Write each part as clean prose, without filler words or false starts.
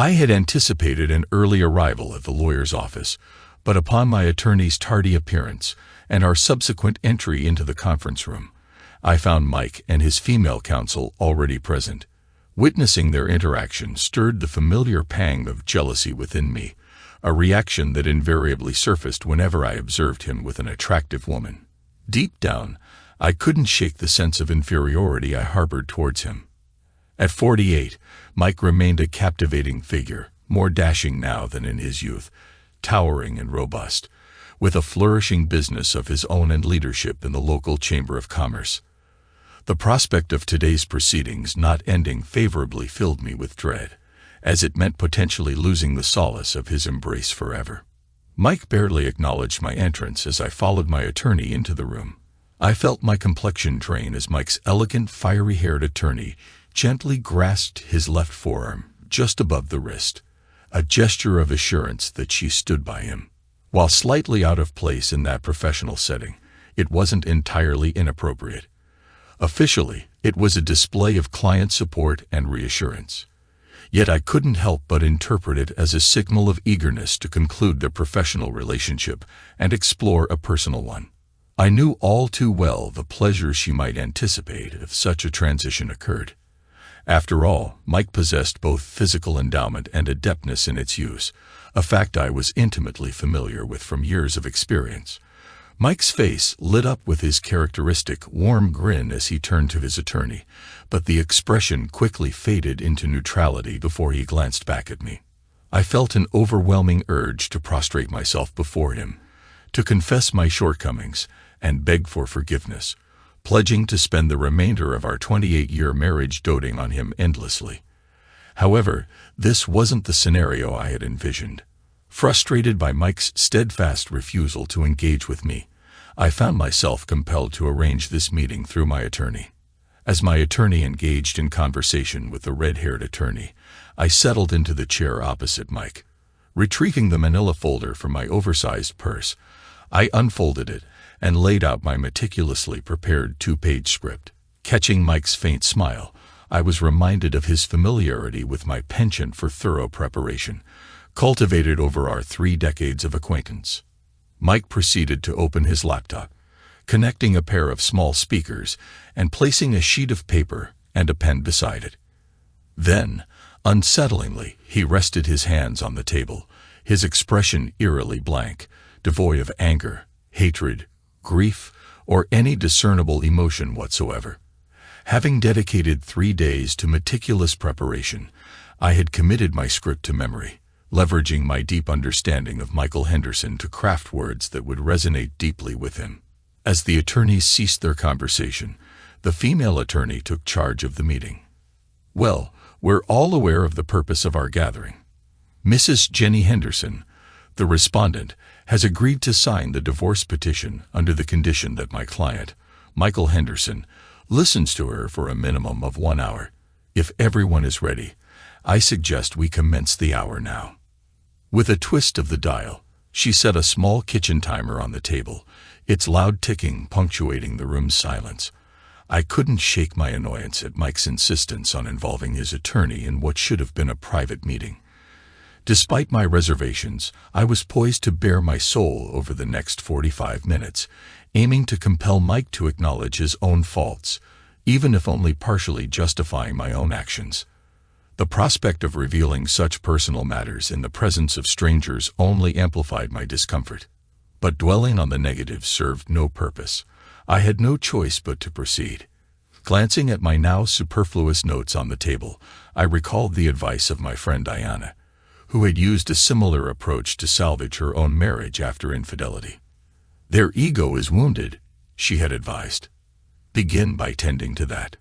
I had anticipated an early arrival at the lawyer's office, but upon my attorney's tardy appearance and our subsequent entry into the conference room, I found Mike and his female counsel already present. Witnessing their interaction stirred the familiar pang of jealousy within me, a reaction that invariably surfaced whenever I observed him with an attractive woman. Deep down, I couldn't shake the sense of inferiority I harbored towards him. At 48, Mike remained a captivating figure, more dashing now than in his youth, towering and robust, with a flourishing business of his own and leadership in the local Chamber of Commerce. The prospect of today's proceedings not ending favorably filled me with dread, as it meant potentially losing the solace of his embrace forever. Mike barely acknowledged my entrance as I followed my attorney into the room. I felt my complexion drain as Mike's elegant, fiery-haired attorney gently grasped his left forearm just above the wrist, a gesture of assurance that she stood by him. While slightly out of place in that professional setting, it wasn't entirely inappropriate. Officially, it was a display of client support and reassurance. Yet I couldn't help but interpret it as a signal of eagerness to conclude their professional relationship and explore a personal one. I knew all too well the pleasure she might anticipate if such a transition occurred. After all, Mike possessed both physical endowment and adeptness in its use, a fact I was intimately familiar with from years of experience. Mike's face lit up with his characteristic warm grin as he turned to his attorney, but the expression quickly faded into neutrality before he glanced back at me. I felt an overwhelming urge to prostrate myself before him, to confess my shortcomings and beg for forgiveness, pledging to spend the remainder of our 28-year marriage doting on him endlessly. However, this wasn't the scenario I had envisioned. Frustrated by Mike's steadfast refusal to engage with me, I found myself compelled to arrange this meeting through my attorney. As my attorney engaged in conversation with the red-haired attorney, I settled into the chair opposite Mike. Retrieving the manila folder from my oversized purse, I unfolded it and laid out my meticulously prepared 2-page script. Catching Mike's faint smile, I was reminded of his familiarity with my penchant for thorough preparation, cultivated over our 3 decades of acquaintance. Mike proceeded to open his laptop, connecting a pair of small speakers and placing a sheet of paper and a pen beside it. Then, unsettlingly, he rested his hands on the table, his expression eerily blank, devoid of anger, hatred, grief, or any discernible emotion whatsoever. Having dedicated 3 days to meticulous preparation, I had committed my script to memory, leveraging my deep understanding of Michael Henderson to craft words that would resonate deeply with him. As the attorneys ceased their conversation, the female attorney took charge of the meeting. "Well, we're all aware of the purpose of our gathering. Mrs. Jenny Henderson, the respondent, has agreed to sign the divorce petition under the condition that my client, Michael Henderson, listens to her for a minimum of 1 hour. If everyone is ready, I suggest we commence the hour now." With a twist of the dial, she set a small kitchen timer on the table, its loud ticking punctuating the room's silence. I couldn't shake my annoyance at Mike's insistence on involving his attorney in what should have been a private meeting. Despite my reservations, I was poised to bare my soul over the next 45 minutes, aiming to compel Mike to acknowledge his own faults, even if only partially justifying my own actions. The prospect of revealing such personal matters in the presence of strangers only amplified my discomfort. But dwelling on the negatives served no purpose. I had no choice but to proceed. Glancing at my now superfluous notes on the table, I recalled the advice of my friend Diana, who had used a similar approach to salvage her own marriage after infidelity. "Their ego is wounded," she had advised. "Begin by tending to that."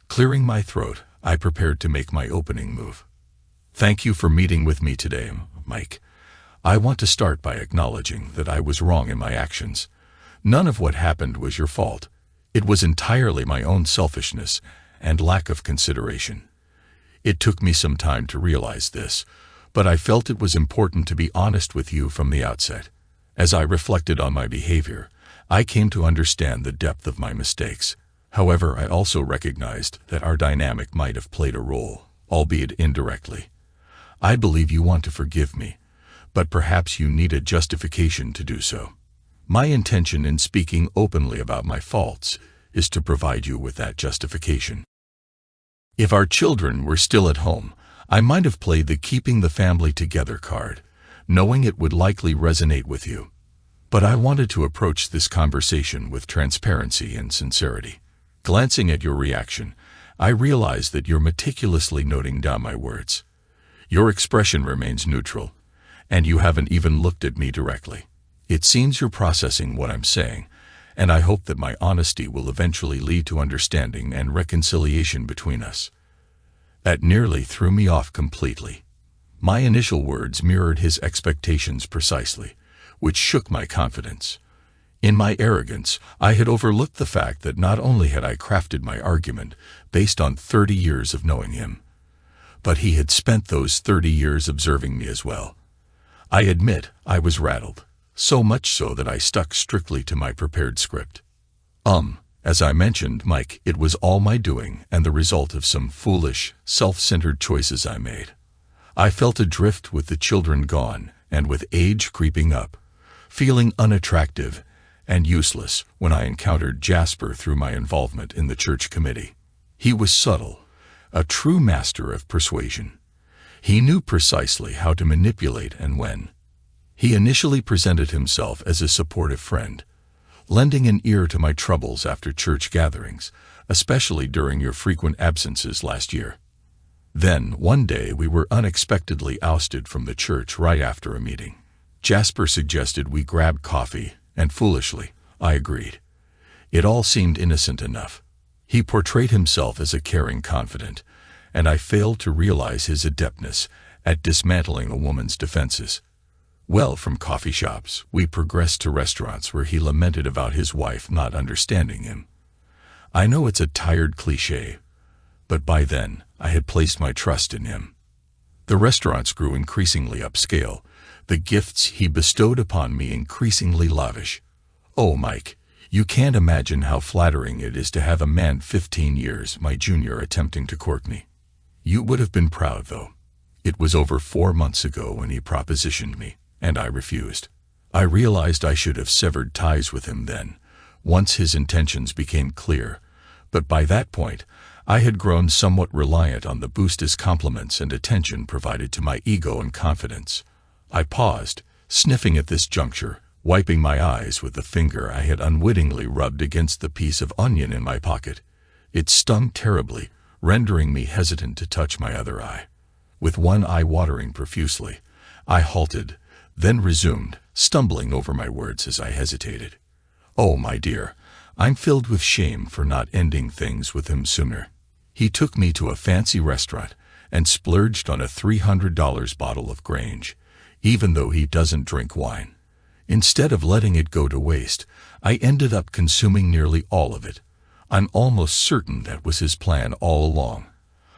Clearing my throat, I prepared to make my opening move. "Thank you for meeting with me today, Mike. I want to start by acknowledging that I was wrong in my actions. None of what happened was your fault. It was entirely my own selfishness and lack of consideration. It took me some time to realize this, but I felt it was important to be honest with you from the outset. As I reflected on my behavior, I came to understand the depth of my mistakes. However, I also recognized that our dynamic might have played a role, albeit indirectly. I believe you want to forgive me, but perhaps you need a justification to do so. My intention in speaking openly about my faults is to provide you with that justification. If our children were still at home, I might have played the keeping the family together card, knowing it would likely resonate with you. But I wanted to approach this conversation with transparency and sincerity. Glancing at your reaction, I realize that you're meticulously noting down my words. Your expression remains neutral, and you haven't even looked at me directly. It seems you're processing what I'm saying, and I hope that my honesty will eventually lead to understanding and reconciliation between us. That nearly threw me off completely. My initial words mirrored his expectations precisely, which shook my confidence. In my arrogance, I had overlooked the fact that not only had I crafted my argument based on 30 years of knowing him, but he had spent those 30 years observing me as well. I admit I was rattled, so much so that I stuck strictly to my prepared script. As I mentioned, Mike, it was all my doing and the result of some foolish, self-centered choices I made. I felt adrift with the children gone and with age creeping up, feeling unattractive and useless when I encountered Jasper through my involvement in the church committee. He was subtle, a true master of persuasion. He knew precisely how to manipulate and when. He initially presented himself as a supportive friend, lending an ear to my troubles after church gatherings, especially during your frequent absences last year. Then, one day, we were unexpectedly ousted from the church right after a meeting. Jasper suggested we grab coffee, and foolishly, I agreed. It all seemed innocent enough. He portrayed himself as a caring confidant, and I failed to realize his adeptness at dismantling a woman's defenses. Well, from coffee shops, we progressed to restaurants where he lamented about his wife not understanding him. I know it's a tired cliché, but by then I had placed my trust in him. The restaurants grew increasingly upscale, the gifts he bestowed upon me increasingly lavish. Oh, Mike, you can't imagine how flattering it is to have a man 15 years my junior attempting to court me. You would have been proud, though. It was over 4 months ago when he propositioned me, and I refused. I realized I should have severed ties with him then, once his intentions became clear, but by that point, I had grown somewhat reliant on the boost his compliments and attention provided to my ego and confidence. I paused, sniffing at this juncture, wiping my eyes with the finger I had unwittingly rubbed against the piece of onion in my pocket. It stung terribly, rendering me hesitant to touch my other eye. With one eye watering profusely, I halted, then resumed, stumbling over my words as I hesitated. Oh, my dear, I'm filled with shame for not ending things with him sooner. He took me to a fancy restaurant and splurged on a $300 bottle of Grange, even though he doesn't drink wine. Instead of letting it go to waste, I ended up consuming nearly all of it. I'm almost certain that was his plan all along.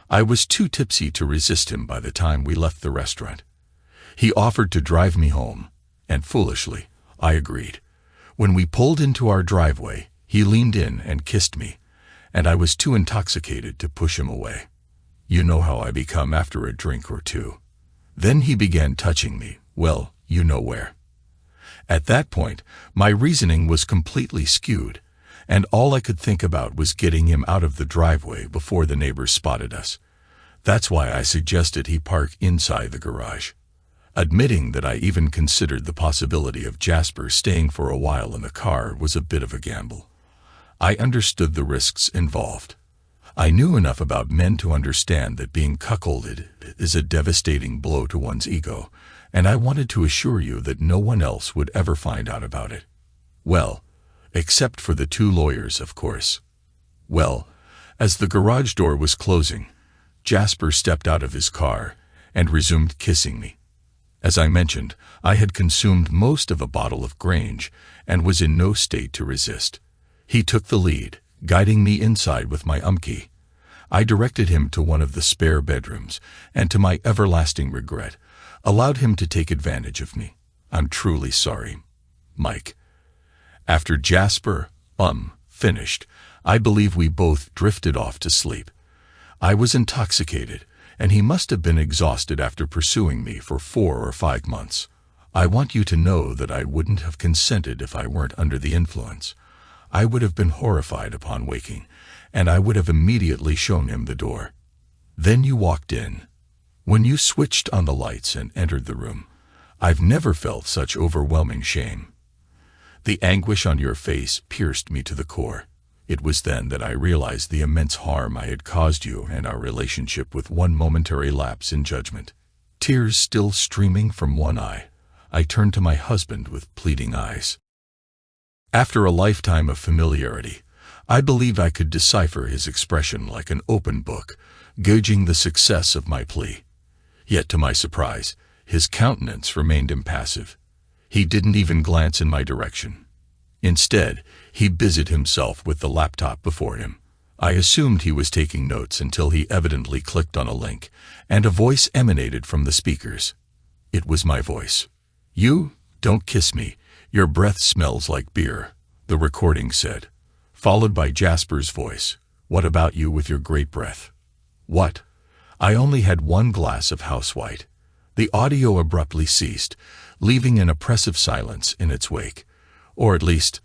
I was too tipsy to resist him by the time we left the restaurant. He offered to drive me home, and foolishly, I agreed. When we pulled into our driveway, he leaned in and kissed me, and I was too intoxicated to push him away. You know how I become after a drink or two. Then he began touching me, well, you know where. At that point, my reasoning was completely skewed, and all I could think about was getting him out of the driveway before the neighbors spotted us. That's why I suggested he park inside the garage. Admitting that I even considered the possibility of Jasper staying for a while in the car was a bit of a gamble. I understood the risks involved. I knew enough about men to understand that being cuckolded is a devastating blow to one's ego, and I wanted to assure you that no one else would ever find out about it. Well, except for the 2 lawyers, of course. Well, as the garage door was closing, Jasper stepped out of his car and resumed kissing me. As I mentioned, I had consumed most of a bottle of Grange and was in no state to resist. He took the lead, guiding me inside with my key. I directed him to one of the spare bedrooms, and to my everlasting regret, allowed him to take advantage of me. I'm truly sorry, Mike. After Jasper, finished, I believe we both drifted off to sleep. I was intoxicated, and he must have been exhausted after pursuing me for 4 or 5 months. I want you to know that I wouldn't have consented if I weren't under the influence. I would have been horrified upon waking, and I would have immediately shown him the door. Then you walked in. When you switched on the lights and entered the room, I've never felt such overwhelming shame. The anguish on your face pierced me to the core. It was then that I realized the immense harm I had caused you and our relationship with one momentary lapse in judgment. Tears still streaming from one eye, I turned to my husband with pleading eyes. After a lifetime of familiarity, I believed I could decipher his expression like an open book, gauging the success of my plea. Yet to my surprise, his countenance remained impassive. He didn't even glance in my direction. Instead, he busied himself with the laptop before him. I assumed he was taking notes until he evidently clicked on a link, and a voice emanated from the speakers. It was my voice. "You, don't kiss me. Your breath smells like beer," the recording said, followed by Jasper's voice. "What about you with your great breath?" What? I only had one glass of house white. The audio abruptly ceased, leaving an oppressive silence in its wake. Or at least,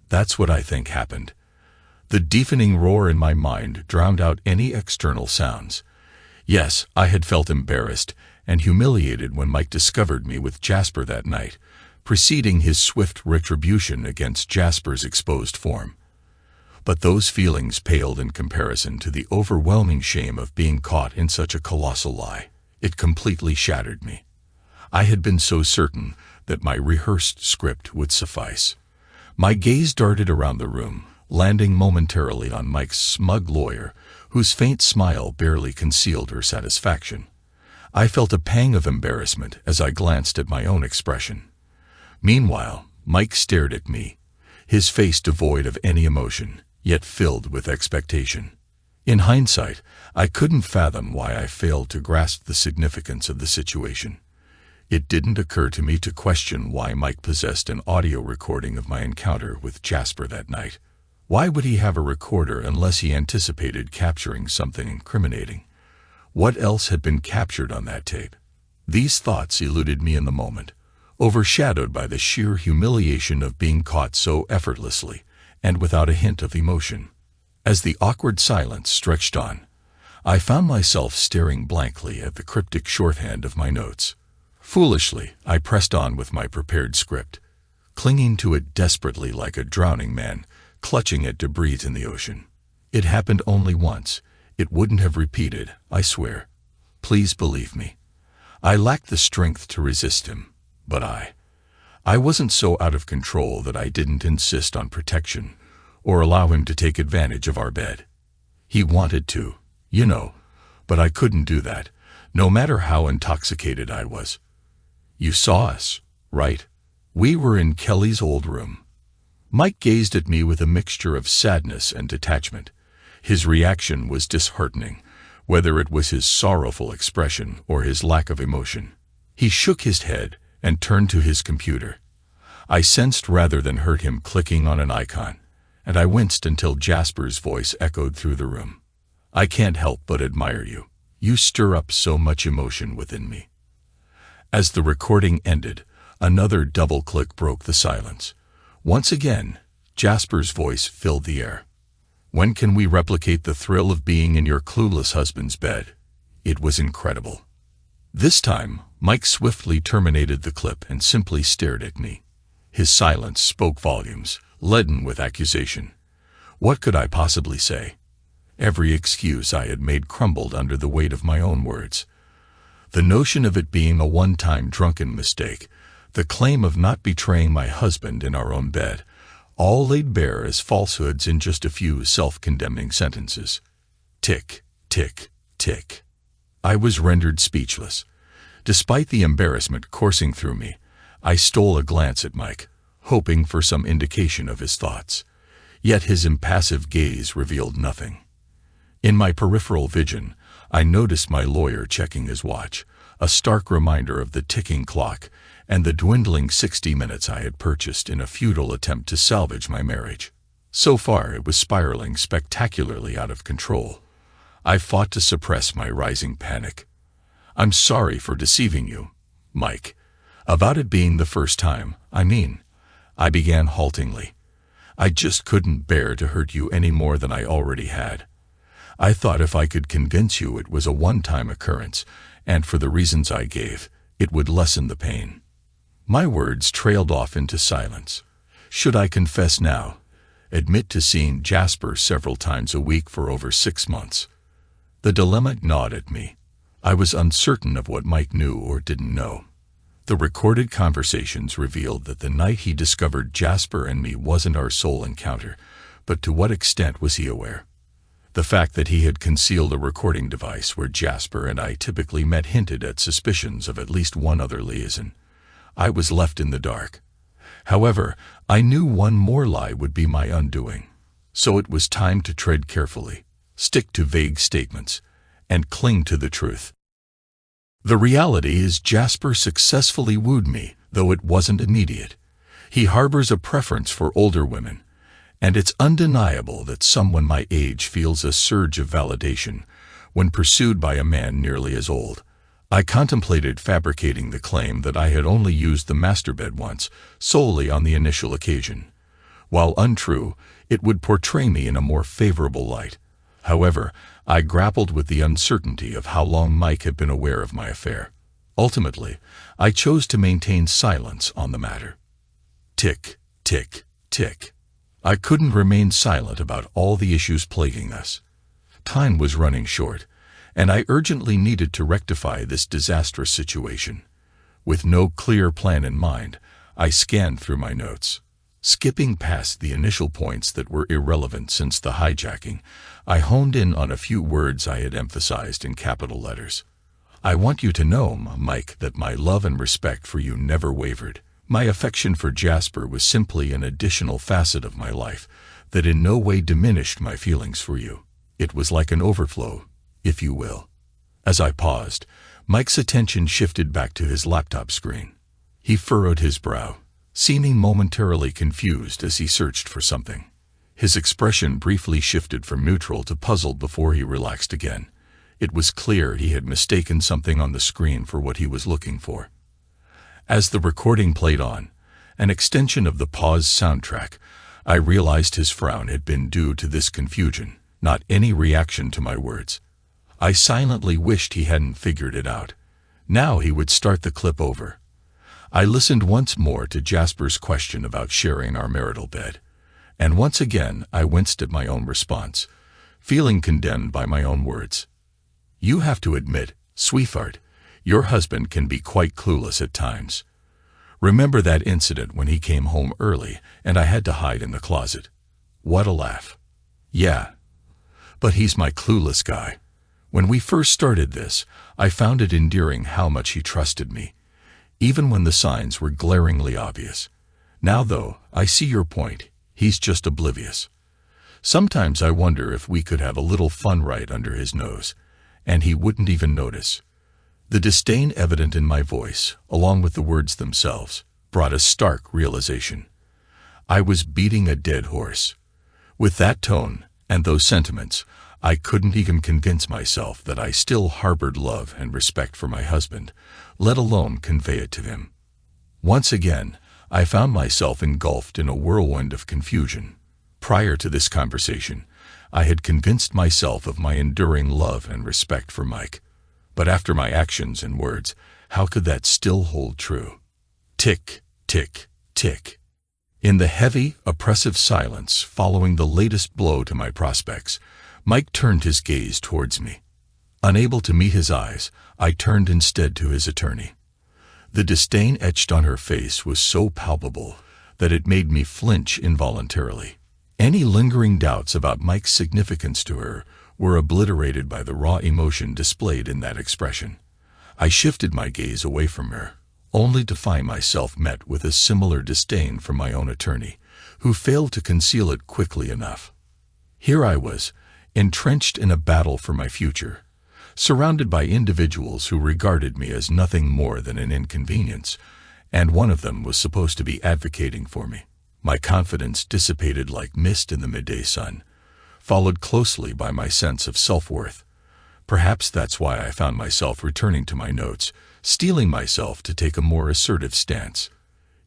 that's what I think happened. The deafening roar in my mind drowned out any external sounds. Yes, I had felt embarrassed and humiliated when Mike discovered me with Jasper that night, preceding his swift retribution against Jasper's exposed form. But those feelings paled in comparison to the overwhelming shame of being caught in such a colossal lie. It completely shattered me. I had been so certain that my rehearsed script would suffice. My gaze darted around the room, landing momentarily on Mike's smug lawyer, whose faint smile barely concealed her satisfaction. I felt a pang of embarrassment as I glanced at my own expression. Meanwhile, Mike stared at me, his face devoid of any emotion, yet filled with expectation. In hindsight, I couldn't fathom why I failed to grasp the significance of the situation. It didn't occur to me to question why Mike possessed an audio recording of my encounter with Jasper that night. Why would he have a recorder unless he anticipated capturing something incriminating? What else had been captured on that tape? These thoughts eluded me in the moment, overshadowed by the sheer humiliation of being caught so effortlessly and without a hint of emotion. As the awkward silence stretched on, I found myself staring blankly at the cryptic shorthand of my notes. Foolishly, I pressed on with my prepared script, clinging to it desperately like a drowning man, clutching at debris in the ocean. It happened only once. It wouldn't have repeated, I swear. Please believe me. I lacked the strength to resist him, but I wasn't so out of control that I didn't insist on protection or allow him to take advantage of our bed. He wanted to, but I couldn't do that, no matter how intoxicated I was. You saw us, right? We were in Kelly's old room. Mike gazed at me with a mixture of sadness and detachment. His reaction was disheartening, whether it was his sorrowful expression or his lack of emotion. He shook his head and turned to his computer. I sensed rather than heard him clicking on an icon, and I winced until Jasper's voice echoed through the room. "I can't help but admire you. You stir up so much emotion within me." As the recording ended, another double click broke the silence. Once again, Jasper's voice filled the air. "When can we replicate the thrill of being in your clueless husband's bed?" It was incredible. This time, Mike swiftly terminated the clip and simply stared at me. His silence spoke volumes, leaden with accusation. What could I possibly say? Every excuse I had made crumbled under the weight of my own words. The notion of it being a one-time drunken mistake, the claim of not betraying my husband in our own bed, all laid bare as falsehoods in just a few self-condemning sentences. Tick, tick, tick. I was rendered speechless. Despite the embarrassment coursing through me, I stole a glance at Mike, hoping for some indication of his thoughts. Yet his impassive gaze revealed nothing. In my peripheral vision, I noticed my lawyer checking his watch, a stark reminder of the ticking clock and the dwindling 60 minutes I had purchased in a futile attempt to salvage my marriage. So far, it was spiraling spectacularly out of control. I fought to suppress my rising panic. "I'm sorry for deceiving you, Mike. About it being the first time, I mean," I began haltingly. "I just couldn't bear to hurt you any more than I already had. I thought if I could convince you it was a one-time occurrence, and for the reasons I gave, it would lessen the pain." My words trailed off into silence. Should I confess now? Admit to seeing Jasper several times a week for over 6 months? The dilemma gnawed at me. I was uncertain of what Mike knew or didn't know. The recorded conversations revealed that the night he discovered Jasper and me wasn't our sole encounter, but to what extent was he aware? The fact that he had concealed a recording device where Jasper and I typically met hinted at suspicions of at least one other liaison. I was left in the dark. However, I knew one more lie would be my undoing. So it was time to tread carefully, stick to vague statements, and cling to the truth. The reality is Jasper successfully wooed me, though it wasn't immediate. He harbors a preference for older women, and it's undeniable that someone my age feels a surge of validation when pursued by a man nearly as old. I contemplated fabricating the claim that I had only used the master bed once, solely on the initial occasion. While untrue, it would portray me in a more favorable light. However, I grappled with the uncertainty of how long Mike had been aware of my affair. Ultimately, I chose to maintain silence on the matter. Tick, tick, tick. I couldn't remain silent about all the issues plaguing us. Time was running short, and I urgently needed to rectify this disastrous situation. With no clear plan in mind, I scanned through my notes. Skipping past the initial points that were irrelevant since the hijacking, I honed in on a few words I had emphasized in capital letters. "I want you to know, Mike, that my love and respect for you never wavered. My affection for Jasper was simply an additional facet of my life that in no way diminished my feelings for you. It was like an overflow, if you will." As I paused, Mike's attention shifted back to his laptop screen. He furrowed his brow, seeming momentarily confused as he searched for something. His expression briefly shifted from neutral to puzzled before he relaxed again. It was clear he had mistaken something on the screen for what he was looking for. As the recording played on, an extension of the paused soundtrack, I realized his frown had been due to this confusion, not any reaction to my words. I silently wished he hadn't figured it out. Now he would start the clip over. I listened once more to Jasper's question about sharing our marital bed, and once again I winced at my own response, feeling condemned by my own words. "You have to admit, sweetheart, your husband can be quite clueless at times. Remember that incident when he came home early and I had to hide in the closet? What a laugh." "Yeah, but he's my clueless guy. When we first started this, I found it endearing how much he trusted me, even when the signs were glaringly obvious. Now, though, I see your point. He's just oblivious. Sometimes I wonder if we could have a little fun right under his nose, and he wouldn't even notice." The disdain evident in my voice, along with the words themselves, brought a stark realization. I was beating a dead horse. With that tone and those sentiments, I couldn't even convince myself that I still harbored love and respect for my husband, let alone convey it to him. Once again, I found myself engulfed in a whirlwind of confusion. Prior to this conversation, I had convinced myself of my enduring love and respect for Mike. But after my actions and words, how could that still hold true? Tick, tick, tick. In the heavy, oppressive silence following the latest blow to my prospects, Mike turned his gaze towards me. Unable to meet his eyes, I turned instead to his attorney. The disdain etched on her face was so palpable that it made me flinch involuntarily. Any lingering doubts about Mike's significance to her were obliterated by the raw emotion displayed in that expression. I shifted my gaze away from her, only to find myself met with a similar disdain from my own attorney, who failed to conceal it quickly enough. Here I was, entrenched in a battle for my future, surrounded by individuals who regarded me as nothing more than an inconvenience, and one of them was supposed to be advocating for me. My confidence dissipated like mist in the midday sun, followed closely by my sense of self-worth. Perhaps that's why I found myself returning to my notes, steeling myself to take a more assertive stance.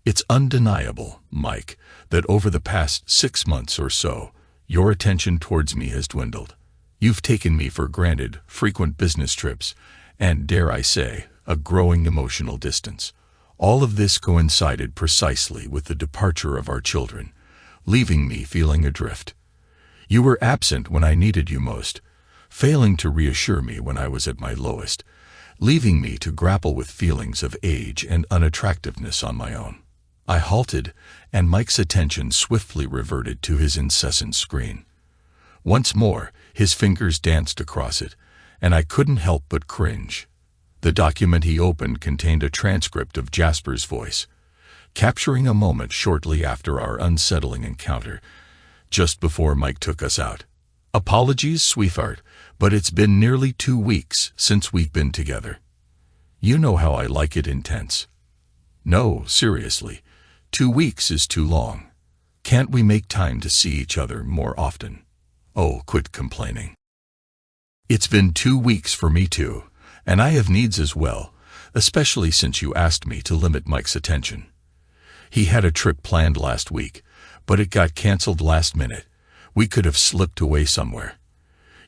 It's undeniable, Mike, that over the past 6 months or so, your attention towards me has dwindled. You've taken me for granted frequent business trips, and, dare I say, a growing emotional distance. All of this coincided precisely with the departure of our children, leaving me feeling adrift. You were absent when I needed you most, failing to reassure me when I was at my lowest, leaving me to grapple with feelings of age and unattractiveness on my own. I halted, and Mike's attention swiftly reverted to his incessant screen. Once more, his fingers danced across it, and I couldn't help but cringe. The document he opened contained a transcript of Jasper's voice, capturing a moment shortly after our unsettling encounter, just before Mike took us out. "Apologies, sweetheart, but it's been nearly 2 weeks since we've been together. You know how I like it intense. No, seriously, 2 weeks is too long. Can't we make time to see each other more often? Oh, quit complaining. It's been 2 weeks for me too, and I have needs as well, especially since you asked me to limit Mike's attention. He had a trip planned last week, but it got canceled last minute. We could have slipped away somewhere.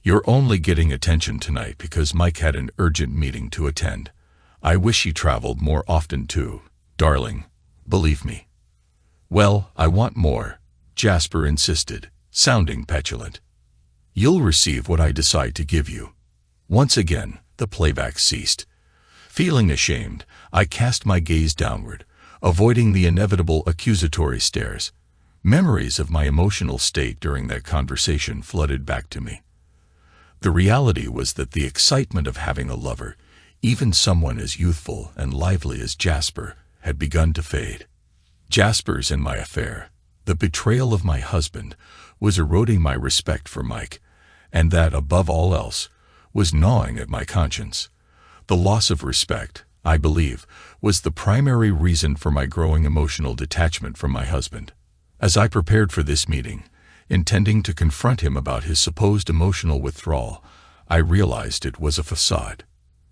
You're only getting attention tonight because Mike had an urgent meeting to attend. I wish he traveled more often too, darling, believe me." "Well, I want more," Jasper insisted, sounding petulant. "You'll receive what I decide to give you." Once again, the playback ceased. Feeling ashamed, I cast my gaze downward, avoiding the inevitable accusatory stares. Memories of my emotional state during that conversation flooded back to me. The reality was that the excitement of having a lover, even someone as youthful and lively as Jasper, had begun to fade. Jasper's and my affair, the betrayal of my husband, was eroding my respect for Mike, and that, above all else, was gnawing at my conscience. The loss of respect, I believe, was the primary reason for my growing emotional detachment from my husband. As I prepared for this meeting, intending to confront him about his supposed emotional withdrawal, I realized it was a facade.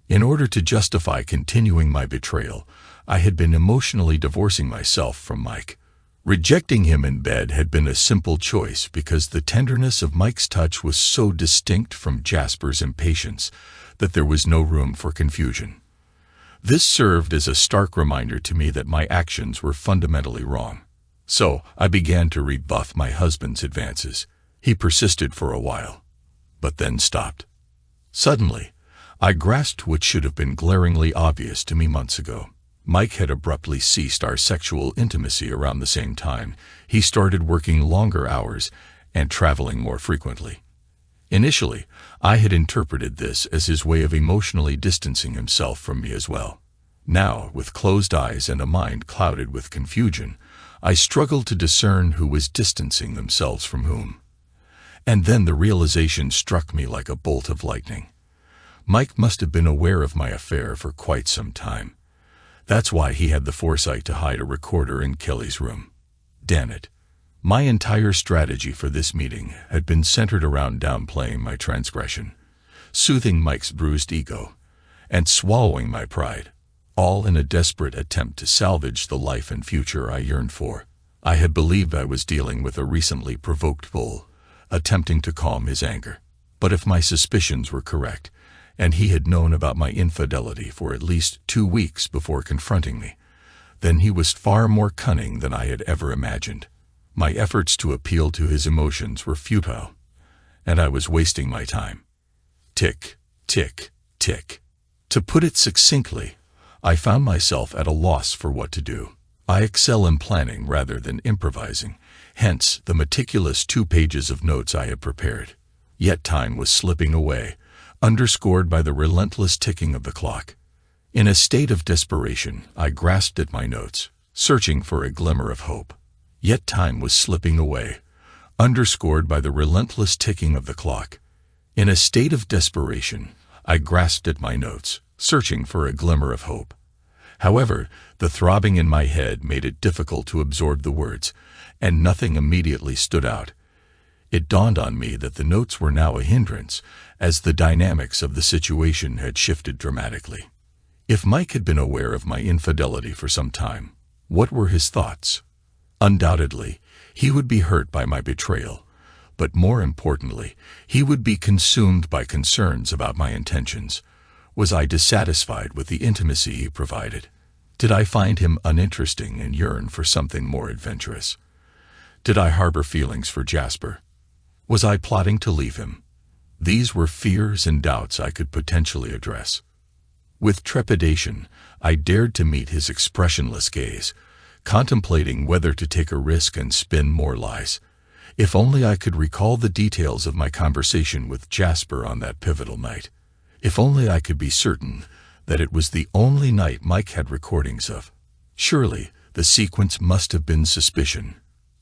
In order to justify continuing my betrayal, I had been emotionally divorcing myself from Mike. Rejecting him in bed had been a simple choice because the tenderness of Mike's touch was so distinct from Jasper's impatience that there was no room for confusion. This served as a stark reminder to me that my actions were fundamentally wrong. So I began to rebuff my husband's advances. He persisted for a while, but then stopped. Suddenly, I grasped what should have been glaringly obvious to me months ago. Mike had abruptly ceased our sexual intimacy around the same time. He started working longer hours and traveling more frequently. Initially, I had interpreted this as his way of emotionally distancing himself from me as well. Now, with closed eyes and a mind clouded with confusion, I struggled to discern who was distancing themselves from whom. And then the realization struck me like a bolt of lightning. Mike must have been aware of my affair for quite some time. That's why he had the foresight to hide a recorder in Kelly's room. Damn it. My entire strategy for this meeting had been centered around downplaying my transgression, soothing Mike's bruised ego, and swallowing my pride, all in a desperate attempt to salvage the life and future I yearned for. I had believed I was dealing with a recently provoked bull, attempting to calm his anger. But if my suspicions were correct, and he had known about my infidelity for at least 2 weeks before confronting me, then he was far more cunning than I had ever imagined. My efforts to appeal to his emotions were futile, and I was wasting my time. Tick, tick, tick. To put it succinctly, I found myself at a loss for what to do. I excel in planning rather than improvising, hence the meticulous 2 pages of notes I had prepared. Yet time was slipping away, underscored by the relentless ticking of the clock. In a state of desperation, I grasped at my notes, searching for a glimmer of hope. Yet time was slipping away, underscored by the relentless ticking of the clock. In a state of desperation, I grasped at my notes, searching for a glimmer of hope. However, the throbbing in my head made it difficult to absorb the words, and nothing immediately stood out. It dawned on me that the notes were now a hindrance, as the dynamics of the situation had shifted dramatically. If Mike had been aware of my infidelity for some time, what were his thoughts? Undoubtedly, he would be hurt by my betrayal, but more importantly, he would be consumed by concerns about my intentions. Was I dissatisfied with the intimacy he provided? Did I find him uninteresting and yearn for something more adventurous? Did I harbor feelings for Jasper? Was I plotting to leave him? These were fears and doubts I could potentially address. With trepidation, I dared to meet his expressionless gaze, contemplating whether to take a risk and spin more lies. If only I could recall the details of my conversation with Jasper on that pivotal night. If only I could be certain that it was the only night Mike had recordings of. Surely, the sequence must have been suspicion.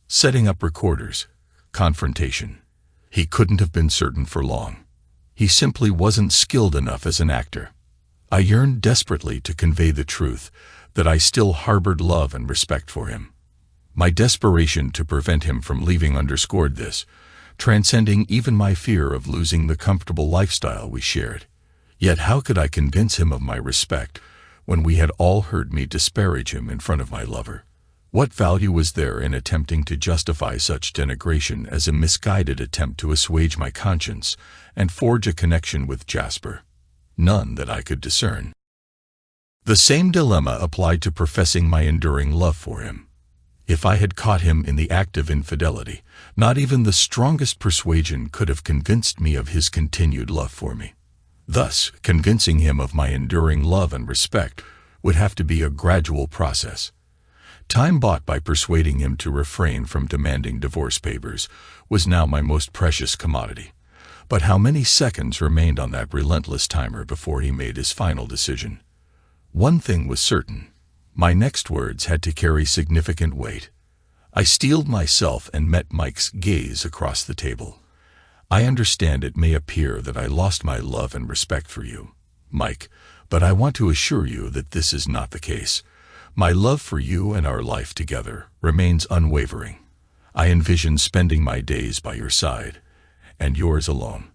Setting up recorders. Confrontation. He couldn't have been certain for long. He simply wasn't skilled enough as an actor. I yearned desperately to convey the truth, that I still harbored love and respect for him. My desperation to prevent him from leaving underscored this, transcending even my fear of losing the comfortable lifestyle we shared. Yet how could I convince him of my respect when we had all heard me disparage him in front of my lover? What value was there in attempting to justify such denigration as a misguided attempt to assuage my conscience and forge a connection with Jasper? None that I could discern. The same dilemma applied to professing my enduring love for him. If I had caught him in the act of infidelity, not even the strongest persuasion could have convinced me of his continued love for me. Thus, convincing him of my enduring love and respect would have to be a gradual process. Time bought by persuading him to refrain from demanding divorce papers was now my most precious commodity. But how many seconds remained on that relentless timer before he made his final decision? One thing was certain. My next words had to carry significant weight. I steeled myself and met Mike's gaze across the table. I understand it may appear that I lost my love and respect for you, Mike, but I want to assure you that this is not the case. My love for you and our life together remains unwavering. I envision spending my days by your side, and yours alone.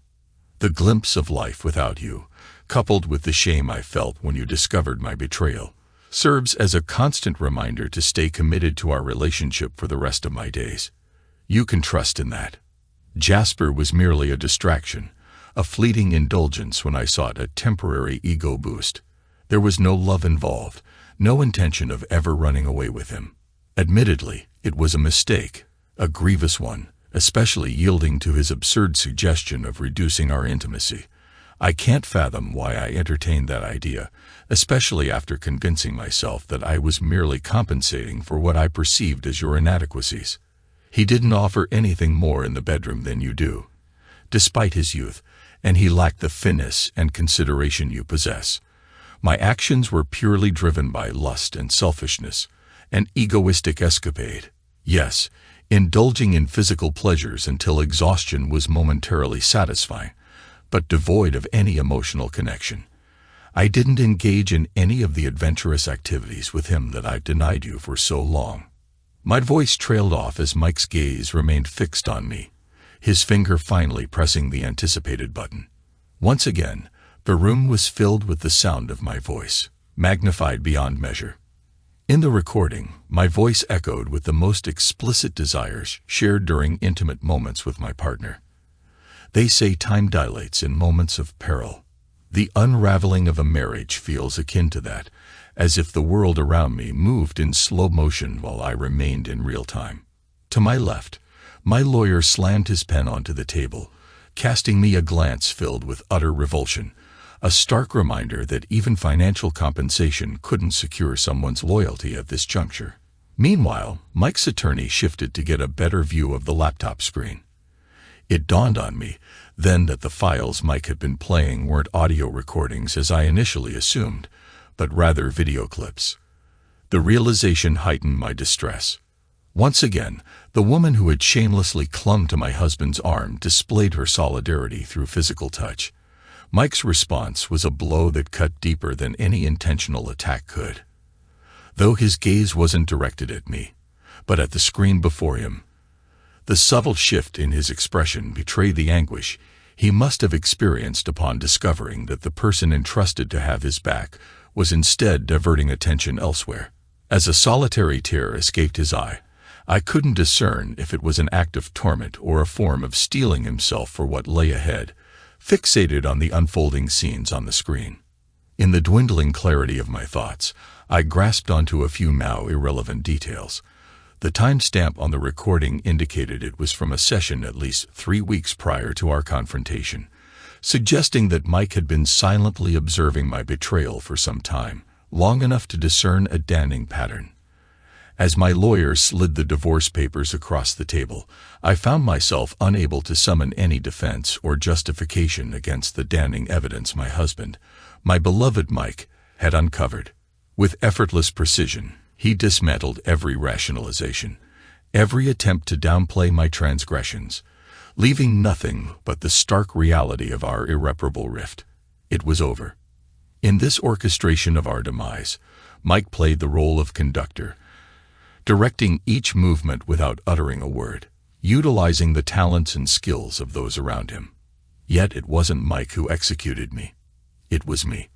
The glimpse of life without you, coupled with the shame I felt when you discovered my betrayal, serves as a constant reminder to stay committed to our relationship for the rest of my days. You can trust in that. Jasper was merely a distraction, a fleeting indulgence when I sought a temporary ego boost. There was no love involved, no intention of ever running away with him. Admittedly, it was a mistake, a grievous one, especially yielding to his absurd suggestion of reducing our intimacy. I can't fathom why I entertained that idea, especially after convincing myself that I was merely compensating for what I perceived as your inadequacies. He didn't offer anything more in the bedroom than you do, despite his youth, and he lacked the finesse and consideration you possess. My actions were purely driven by lust and selfishness, an egoistic escapade. Yes, indulging in physical pleasures until exhaustion was momentarily satisfying, but devoid of any emotional connection. I didn't engage in any of the adventurous activities with him that I've denied you for so long. My voice trailed off as Mike's gaze remained fixed on me, his finger finally pressing the anticipated button. Once again, the room was filled with the sound of my voice, magnified beyond measure. In the recording, my voice echoed with the most explicit desires shared during intimate moments with my partner. They say time dilates in moments of peril. The unraveling of a marriage feels akin to that, as if the world around me moved in slow motion while I remained in real time. To my left, my lawyer slammed his pen onto the table, casting me a glance filled with utter revulsion, a stark reminder that even financial compensation couldn't secure someone's loyalty at this juncture. Meanwhile, Mike's attorney shifted to get a better view of the laptop screen. It dawned on me then that the files Mike had been playing weren't audio recordings as I initially assumed, but rather video clips. The realization heightened my distress. Once again, the woman who had shamelessly clung to my husband's arm displayed her solidarity through physical touch. Mike's response was a blow that cut deeper than any intentional attack could. Though his gaze wasn't directed at me, but at the screen before him, The subtle shift in his expression betrayed the anguish he must have experienced upon discovering that the person entrusted to have his back was instead diverting attention elsewhere. As a solitary tear escaped his eye, I couldn't discern if it was an act of torment or a form of steeling himself for what lay ahead, fixated on the unfolding scenes on the screen. In the dwindling clarity of my thoughts, I grasped onto a few now irrelevant details. The timestamp on the recording indicated it was from a session at least 3 weeks prior to our confrontation, suggesting that Mike had been silently observing my betrayal for some time, long enough to discern a damning pattern. As my lawyer slid the divorce papers across the table, I found myself unable to summon any defense or justification against the damning evidence my husband, my beloved Mike, had uncovered. With effortless precision, he dismantled every rationalization, every attempt to downplay my transgressions, leaving nothing but the stark reality of our irreparable rift. It was over. In this orchestration of our demise, Mike played the role of conductor, directing each movement without uttering a word, utilizing the talents and skills of those around him. Yet it wasn't Mike who executed me. It was me.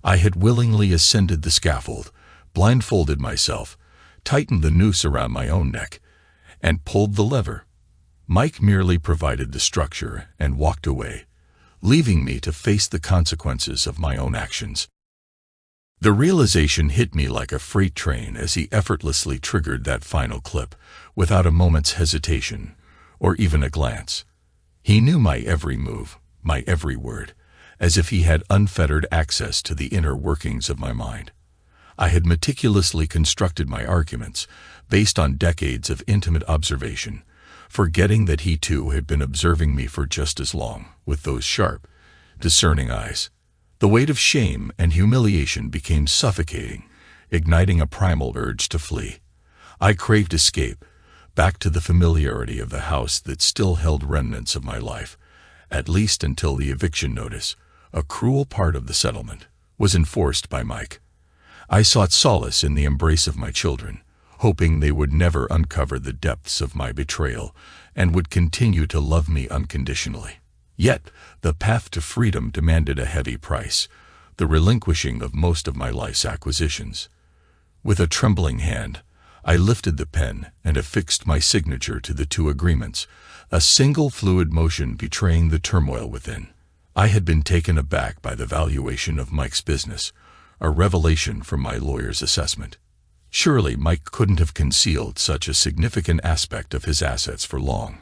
I had willingly ascended the scaffold, blindfolded myself, tightened the noose around my own neck, and pulled the lever. Mike merely provided the structure and walked away, leaving me to face the consequences of my own actions. The realization hit me like a freight train as he effortlessly triggered that final clip, without a moment's hesitation, or even a glance. He knew my every move, my every word, as if he had unfettered access to the inner workings of my mind. I had meticulously constructed my arguments, based on decades of intimate observation, forgetting that he too had been observing me for just as long, with those sharp, discerning eyes. The weight of shame and humiliation became suffocating, igniting a primal urge to flee. I craved escape, back to the familiarity of the house that still held remnants of my life, at least until the eviction notice, a cruel part of the settlement, was enforced by Mike. I sought solace in the embrace of my children, hoping they would never uncover the depths of my betrayal and would continue to love me unconditionally. Yet, the path to freedom demanded a heavy price, the relinquishing of most of my life's acquisitions. With a trembling hand, I lifted the pen and affixed my signature to the 2 agreements, a single fluid motion betraying the turmoil within. I had been taken aback by the valuation of Mike's business, a revelation from my lawyer's assessment. Surely Mike couldn't have concealed such a significant aspect of his assets for long.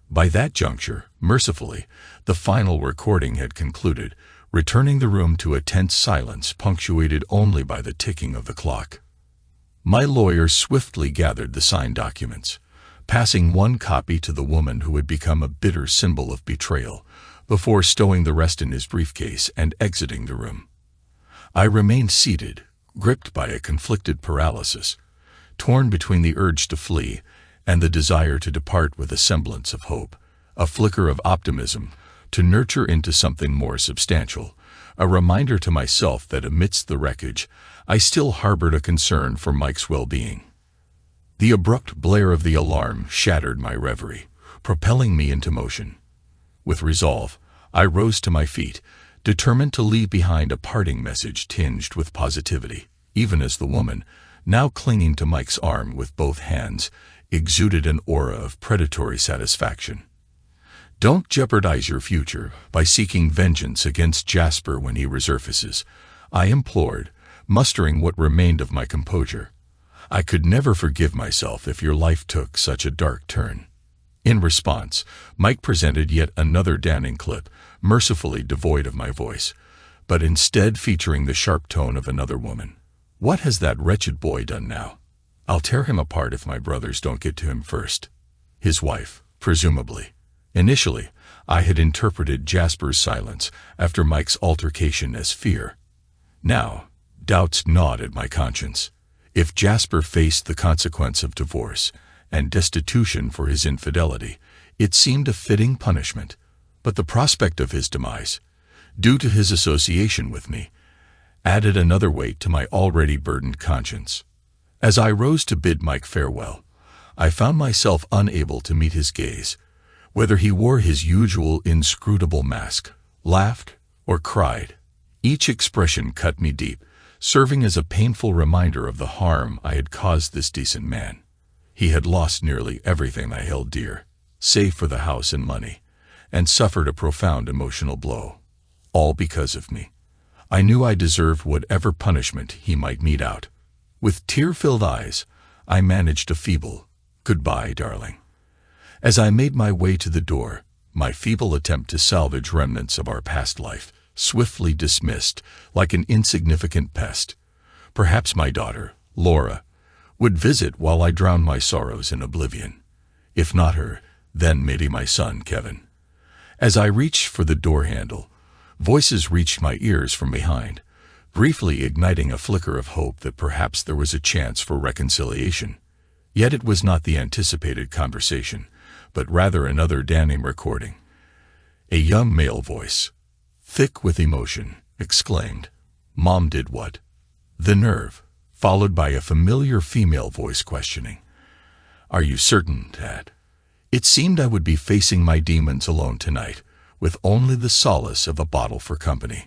By that juncture, mercifully, the final recording had concluded, returning the room to a tense silence punctuated only by the ticking of the clock. My lawyer swiftly gathered the signed documents, passing one copy to the woman who had become a bitter symbol of betrayal, before stowing the rest in his briefcase and exiting the room. I remained seated, gripped by a conflicted paralysis, torn between the urge to flee and the desire to depart with a semblance of hope, a flicker of optimism, to nurture into something more substantial, a reminder to myself that amidst the wreckage, I still harbored a concern for Mike's well-being. The abrupt blare of the alarm shattered my reverie, propelling me into motion. With resolve, I rose to my feet, determined to leave behind a parting message tinged with positivity, even as the woman, now clinging to Mike's arm with both hands, exuded an aura of predatory satisfaction. Don't jeopardize your future by seeking vengeance against Jasper when he resurfaces, I implored, mustering what remained of my composure. I could never forgive myself if your life took such a dark turn. In response, Mike presented yet another damning clip, mercifully devoid of my voice, but instead featuring the sharp tone of another woman. What has that wretched boy done now? I'll tear him apart if my brothers don't get to him first. His wife, presumably. Initially, I had interpreted Jasper's silence after Mike's altercation as fear. Now, doubts gnawed at my conscience. If Jasper faced the consequence of divorce and destitution for his infidelity, it seemed a fitting punishment. But the prospect of his demise, due to his association with me, added another weight to my already burdened conscience. As I rose to bid Mike farewell, I found myself unable to meet his gaze. Whether he wore his usual inscrutable mask, laughed, or cried, each expression cut me deep, serving as a painful reminder of the harm I had caused this decent man. He had lost nearly everything I held dear, save for the house and money, and suffered a profound emotional blow. All because of me. I knew I deserved whatever punishment he might mete out. With tear-filled eyes, I managed a feeble, "Goodbye, darling." As I made my way to the door, my feeble attempt to salvage remnants of our past life swiftly dismissed like an insignificant pest. Perhaps my daughter, Laura, would visit while I drowned my sorrows in oblivion. If not her, then maybe my son, Kevin. As I reached for the door handle, voices reached my ears from behind, briefly igniting a flicker of hope that perhaps there was a chance for reconciliation. Yet it was not the anticipated conversation, but rather another damning recording. A young male voice, thick with emotion, exclaimed, "Mom did what?" The nerve, followed by a familiar female voice questioning, "Are you certain, Dad?" It seemed I would be facing my demons alone tonight, with only the solace of a bottle for company.